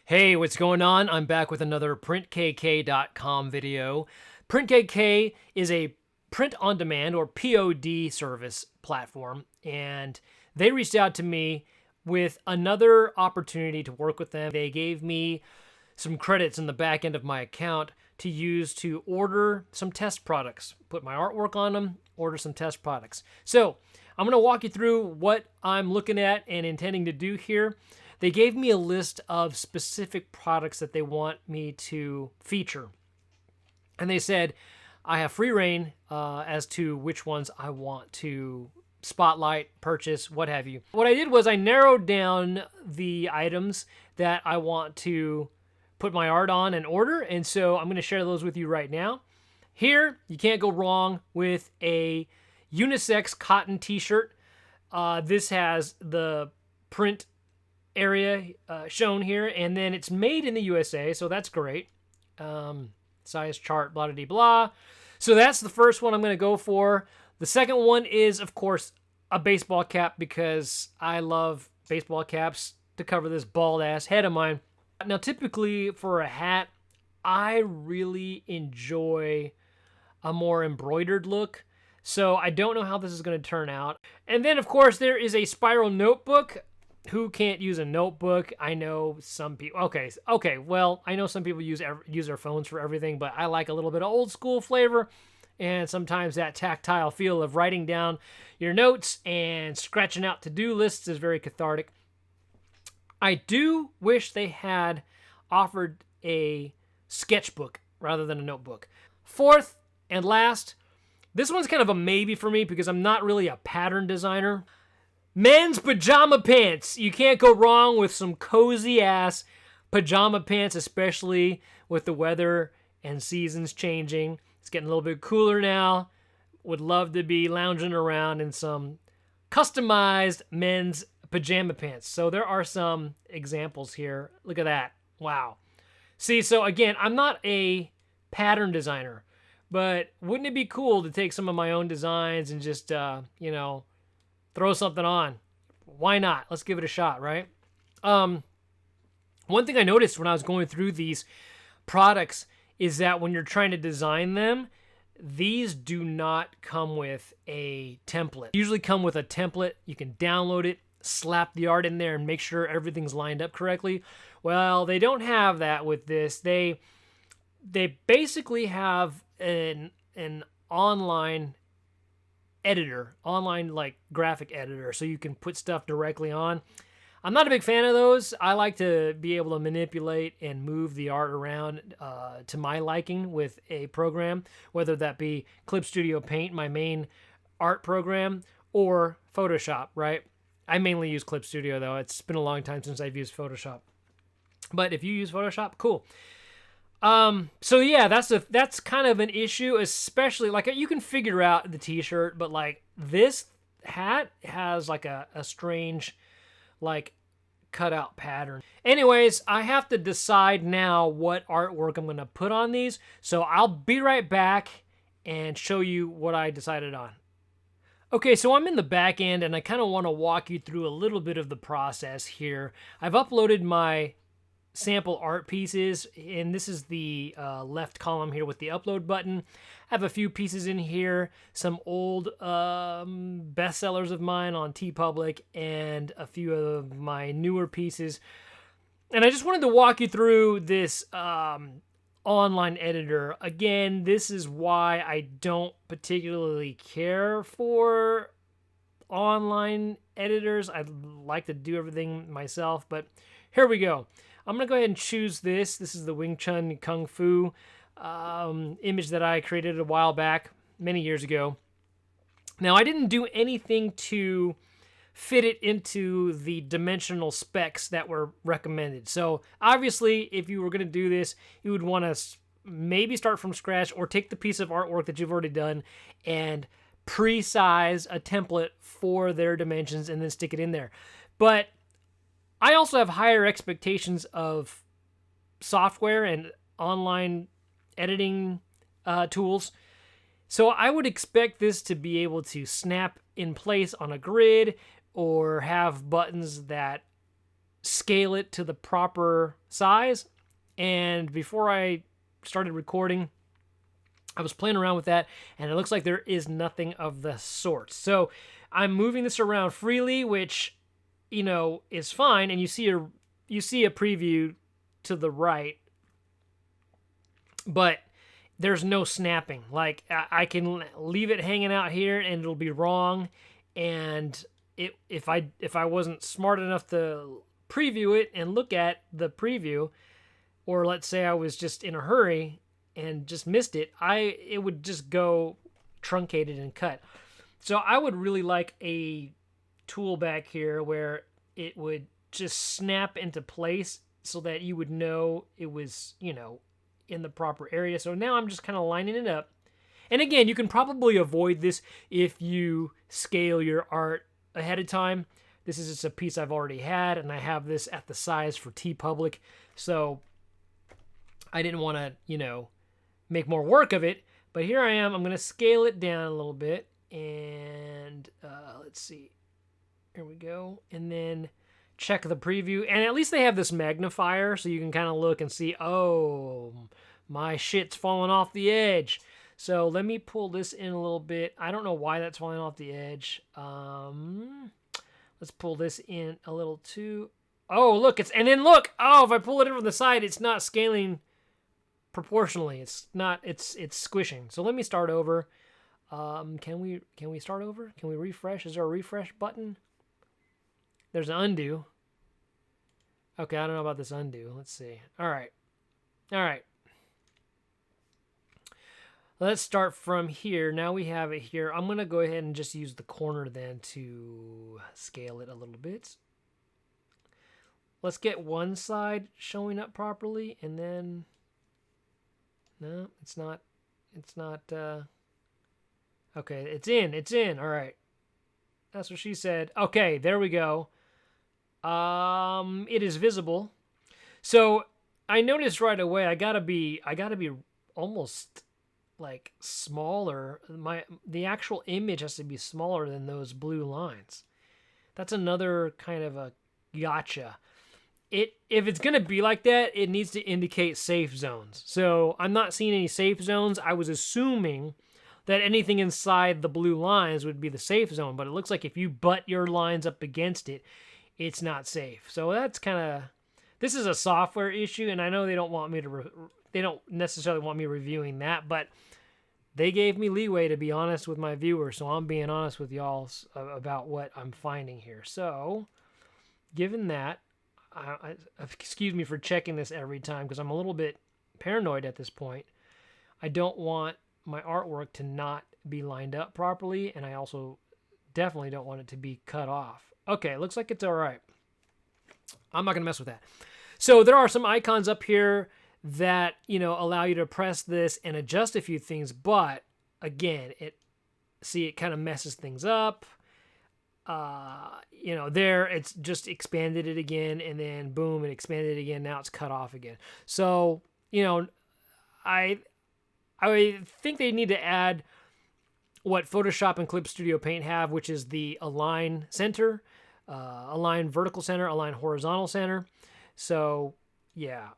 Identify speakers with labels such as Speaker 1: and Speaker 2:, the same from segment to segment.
Speaker 1: Hey, what's going on? I'm back with another PrintKK.com video. PrintKK is a print-on-demand or POD service platform, and they reached out to me with another opportunity to work with them. They gave me some credits in the back end of my account to use to order some test products, put my artwork on them, order some test products. So I'm going to walk you through what I'm looking at and intending to do here. They gave me a list of specific products that they want me to feature. And they said, I have free reign as to which ones I want to spotlight, purchase, what have you. What I did was I narrowed down the items that I want to put my art on and order. And so I'm going to share those with you right now. Here, you can't go wrong with a unisex cotton t-shirt. This has the print area shown here, and then it's made in the USA, so that's great. Size chart, blah, blah, blah, blah. So that's the first one I'm going to go for. The second one is, of course, a baseball cap, because I love baseball caps to cover this bald-ass head of mine. Now, typically, for a hat, I really enjoy a more embroidered look, so I don't know how this is going to turn out. And then, of course, there is a spiral notebook. Who can't use a notebook? I know some people. Okay. Well, I know some people use their phones for everything, but I like a little bit of old school flavor, and sometimes that tactile feel of writing down your notes and scratching out to-do lists is very cathartic. I do wish they had offered a sketchbook rather than a notebook. Fourth and last, this one's kind of a maybe for me because I'm not really a pattern designer. Men's pajama pants. You can't go wrong with some cozy ass pajama pants, especially with the weather and seasons changing. It's getting a little bit cooler now. Would love to be lounging around in some customized men's pajama pants. So there are some examples here. Look at that. Wow. See, so again, I'm not a pattern designer, but wouldn't it be cool to take some of my own designs and just, throw something on? Why not? Let's give it a shot, right? One thing I noticed when I was going through these products is that when you're trying to design them, these do not come with a template. They usually come with a template. You can download it, slap the art in there, and make sure everything's lined up correctly. Well, they don't have that with this. They basically have an online editor, online like graphic editor, so you can put stuff directly on. I'm not a big fan of those. I like to be able to manipulate and move the art around to my liking with a program, whether that be Clip Studio Paint, my main art program, or Photoshop, right? I mainly use Clip Studio though. It's been a long time since I've used Photoshop. But if you use Photoshop, cool. So yeah, that's kind of an issue, especially like you can figure out the t-shirt, but like this hat has like a strange like cutout pattern. Anyways, I have to decide now what artwork I'm going to put on these. So I'll be right back and show you what I decided on. Okay, so I'm in the back end and I kind of want to walk you through a little bit of the process here. I've uploaded my sample art pieces, and this is the left column here with the upload button. I have a few pieces in here, some old bestsellers of mine on TeePublic, and a few of my newer pieces. And I just wanted to walk you through this online editor. Again, this is why I don't particularly care for online editors. I like to do everything myself, but here we go. I'm going to go ahead and choose this. This is the Wing Chun Kung Fu image that I created a while back, many years ago. Now, I didn't do anything to fit it into the dimensional specs that were recommended. So, obviously, if you were going to do this, you would want to maybe start from scratch or take the piece of artwork that you've already done and pre-size a template for their dimensions and then stick it in there. But I also have higher expectations of software and online editing tools. So I would expect this to be able to snap in place on a grid or have buttons that scale it to the proper size. And before I started recording, I was playing around with that, and it looks like there is nothing of the sort. So I'm moving this around freely, which, is fine. And you see a preview to the right, but there's no snapping. Like, I can leave it hanging out here and it'll be wrong. And if I wasn't smart enough to preview it and look at the preview, or let's say I was just in a hurry and just missed it, it would just go truncated and cut. So I would really like a tool back here where it would just snap into place so that you would know it was, in the proper area. So now I'm just kind of lining it up. And again, you can probably avoid this if you scale your art ahead of time. This is just a piece I've already had, and I have this at the size for TeePublic. So I didn't want to, make more work of it. But here I am. I'm going to scale it down a little bit. And let's see. Here we go. And then check the preview. And at least they have this magnifier so you can kind of look and see, oh, my shit's falling off the edge. So let me pull this in a little bit. I don't know why that's falling off the edge. Let's pull this in a little too. Oh, look, and then look. Oh, if I pull it in from the side, it's not scaling proportionally. It's squishing. So let me start over. Can we start over? Can we refresh? Is there a refresh button? There's an undo. Okay, I don't know about this undo. Let's see. All right. Let's start from here. Now we have it here. I'm going to go ahead and just use the corner then to scale it a little bit. Let's get one side showing up properly, and then... No, it's not... Okay, it's in. All right. That's what she said. Okay, there we go. It is visible. So I noticed right away I gotta be almost like smaller. The actual image has to be smaller than those blue lines. That's another kind of a gotcha. If it's gonna be like that, it needs to indicate safe zones. So I'm not seeing any safe zones. I was assuming that anything inside the blue lines would be the safe zone, but it looks like if you butt your lines up against it, it's not safe. So that's kind of, this is a software issue, and I know they don't want me to, they don't necessarily want me reviewing that, but they gave me leeway to be honest with my viewers, so I'm being honest with y'all about what I'm finding here. So, given that, excuse me for checking this every time, because I'm a little bit paranoid at this point. I don't want my artwork to not be lined up properly, and I also definitely don't want it to be cut off. Okay, looks like it's all right. I'm not going to mess with that. So there are some icons up here that, allow you to press this and adjust a few things, but again, it kind of messes things up. There it's just expanded it again, and then boom, it expanded it again. Now it's cut off again. So, I think they need to add what Photoshop and Clip Studio Paint have, which is the align center, align vertical center, align horizontal center. So yeah,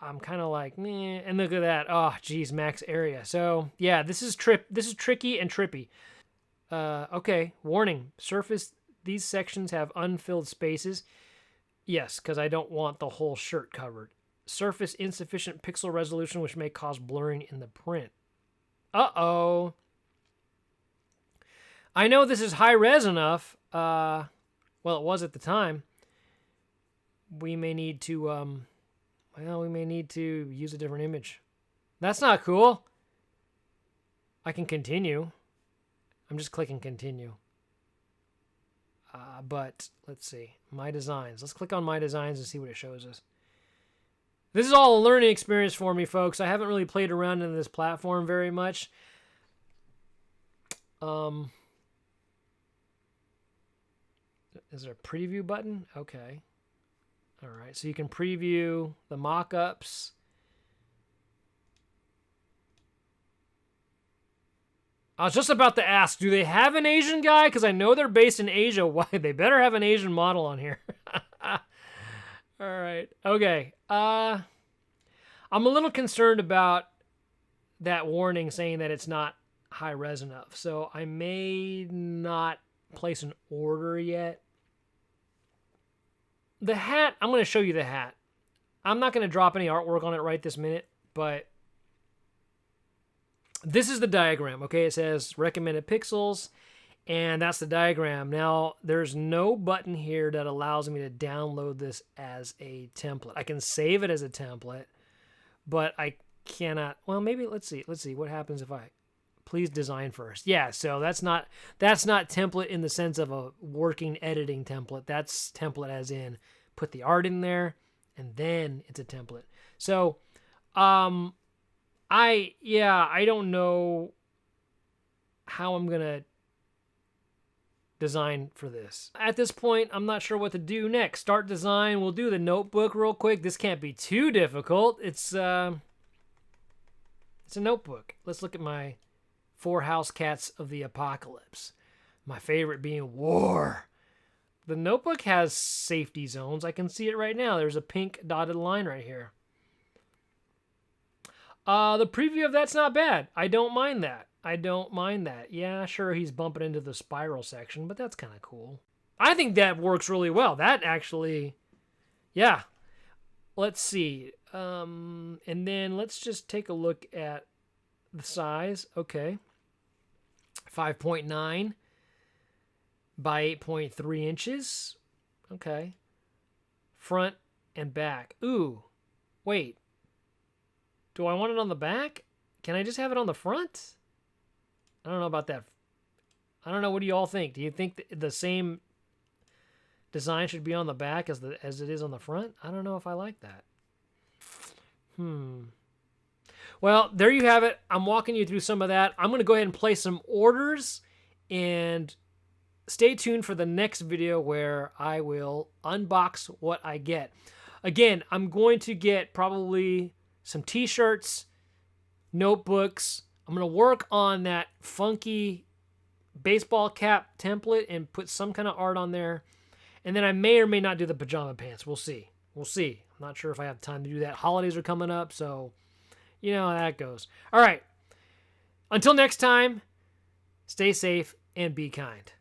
Speaker 1: I'm kind of like, meh. And look at that. Oh, geez, max area. So yeah, this is tricky and trippy. Okay, warning. Surface, these sections have unfilled spaces. Yes, because I don't want the whole shirt covered. Surface insufficient pixel resolution, which may cause blurring in the print. Uh-oh. I know this is high res enough. Well, it was at the time. We may need to, use a different image. That's not cool. I can continue. I'm just clicking continue. But let's see. My designs. Let's click on my designs and see what it shows us. This is all a learning experience for me, folks. I haven't really played around in this platform very much. Is there a preview button? Okay. All right. So you can preview the mock-ups. I was just about to ask, do they have an Asian guy? Because I know they're based in Asia. Why? They better have an Asian model on here. All right. Okay. I'm a little concerned about that warning saying that it's not high res enough. So I may not place an order yet. The hat, I'm going to show you the hat. I'm not going to drop any artwork on it right this minute, but this is the diagram, okay? It says recommended pixels, and that's the diagram. Now, there's no button here that allows me to download this as a template. I can save it as a template, but I cannot. Well, maybe let's see what happens if I please design first. Yeah, so that's not template in the sense of a working editing template. That's template as in put the art in there and then it's a template. So I don't know how I'm going to design for this. At this point, I'm not sure what to do next. Start design. We'll do the notebook real quick. This can't be too difficult. It's a notebook. Let's look at my 4 house cats of the apocalypse. My favorite being war. The notebook has safety zones. I can see it right now. There's a pink dotted line right here. The preview of that's not bad. I don't mind that. Yeah, sure, he's bumping into the spiral section, but that's kind of cool. I think that works really well. That actually, yeah. Let's see. And then let's just take a look at the size. Okay. 5.9 by 8.3 inches. Okay. Front and back. Ooh, wait. Do I want it on the back? Can I just have it on the front? I don't know about that. I don't know. What do you all think? Do you think the same design should be on the back as it is on the front? I don't know if I like that. Well, there you have it. I'm walking you through some of that. I'm going to go ahead and place some orders, and stay tuned for the next video where I will unbox what I get. Again, I'm going to get probably some t-shirts, notebooks. I'm going to work on that funky baseball cap template and put some kind of art on there. And then I may or may not do the pajama pants. We'll see. I'm not sure if I have time to do that. Holidays are coming up, so you know how that goes. All right. Until next time, stay safe and be kind.